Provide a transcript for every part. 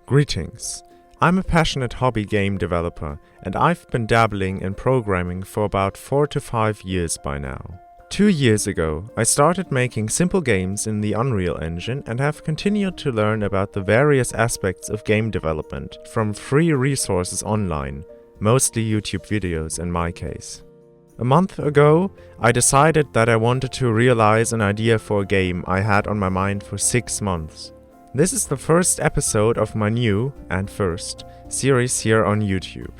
Greetings. I'm a passionate hobby game developer, and I've been dabbling in programming for about 4 to 5 years by now. 2 years ago, I started making simple games in the Unreal Engine and have continued to learn about the various aspects of game development from free resources online, mostly YouTube videos in my case. A month ago, I decided that I wanted to realize an idea for a game I had on my mind for 6 months. This is the first episode of my new, and first, series here on YouTube.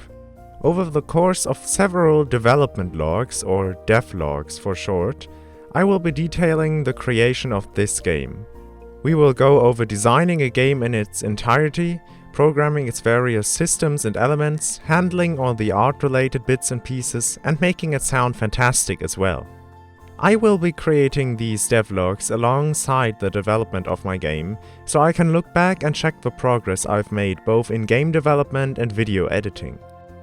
Over the course of several development logs, or devlogs for short, I will be detailing the creation of this game. We will go over designing a game in its entirety, programming its various systems and elements, handling all the art-related bits and pieces, and making it sound fantastic as well. I will be creating these devlogs alongside the development of my game, so I can look back and check the progress I've made both in game development and video editing.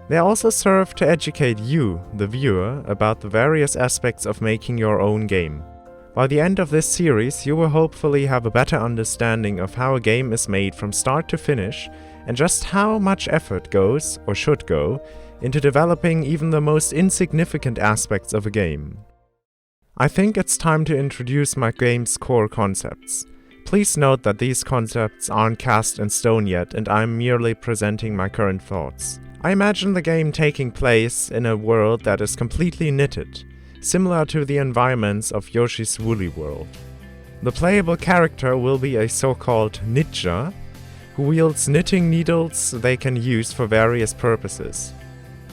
They also serve to educate you, the viewer, about the various aspects of making your own game. By the end of this series, you will hopefully have a better understanding of how a game is made from start to finish, and just how much effort goes, or should go, into developing even the most insignificant aspects of a game. I think it's time to introduce my game's core concepts. Please note that these concepts aren't cast in stone yet, and I'm merely presenting my current thoughts. I imagine the game taking place in a world that is completely knitted, similar to the environments of Yoshi's Woolly World. The playable character will be a so-called Knitja, who wields knitting needles they can use for various purposes.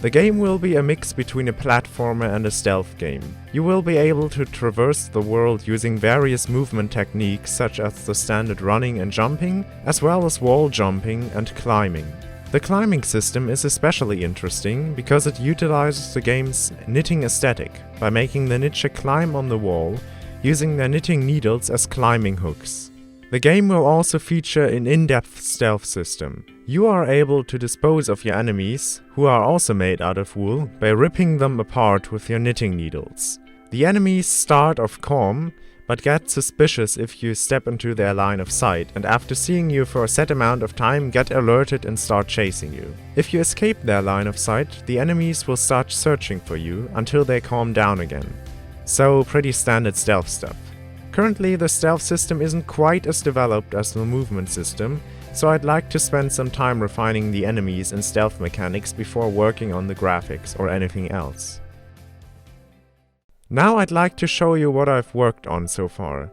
The game will be a mix between a platformer and a stealth game. You will be able to traverse the world using various movement techniques such as the standard running and jumping, as well as wall jumping and climbing. The climbing system is especially interesting because it utilizes the game's knitting aesthetic by making the Knitja climb on the wall, using their knitting needles as climbing hooks. The game will also feature an in-depth stealth system. You are able to dispose of your enemies, who are also made out of wool, by ripping them apart with your knitting needles. The enemies start off calm, but get suspicious if you step into their line of sight, and after seeing you for a set amount of time get alerted and start chasing you. If you escape their line of sight, the enemies will start searching for you until they calm down again. So, pretty standard stealth stuff. Currently, the stealth system isn't quite as developed as the movement system, so I'd like to spend some time refining the enemies and stealth mechanics before working on the graphics or anything else. Now I'd like to show you what I've worked on so far.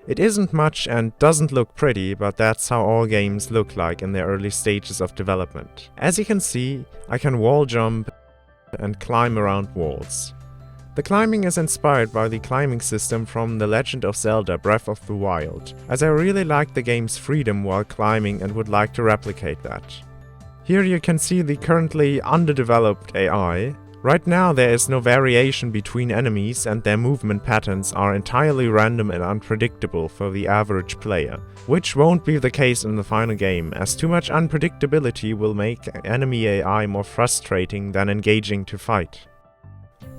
It isn't much and doesn't look pretty, but that's how all games look like in their early stages of development. As you can see, I can wall jump and climb around walls. The climbing is inspired by the climbing system from The Legend of Zelda Breath of the Wild, as I really like the game's freedom while climbing and would like to replicate that. Here you can see the currently underdeveloped AI. Right now there is no variation between enemies, and their movement patterns are entirely random and unpredictable for the average player, which won't be the case in the final game, as too much unpredictability will make enemy AI more frustrating than engaging to fight.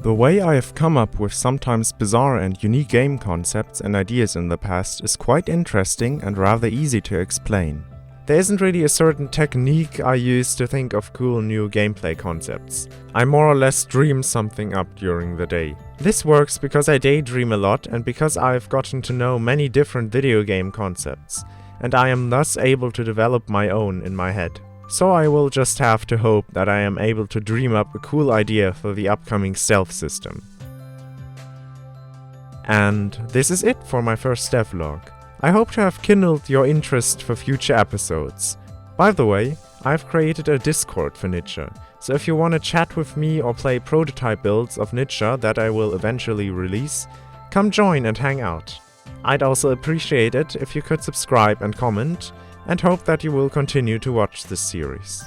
The way I have come up with sometimes bizarre and unique game concepts and ideas in the past is quite interesting and rather easy to explain. There isn't really a certain technique I use to think of cool new gameplay concepts. I more or less dream something up during the day. This works because I daydream a lot and because I've gotten to know many different video game concepts, and I am thus able to develop my own in my head. So I will just have to hope that I am able to dream up a cool idea for the upcoming stealth system. And this is it for my first devlog. I hope to have kindled your interest for future episodes. By the way, I've created a Discord for Knitja, so if you want to chat with me or play prototype builds of Knitja that I will eventually release, come join and hang out. I'd also appreciate it if you could subscribe and comment, and hope that you will continue to watch this series.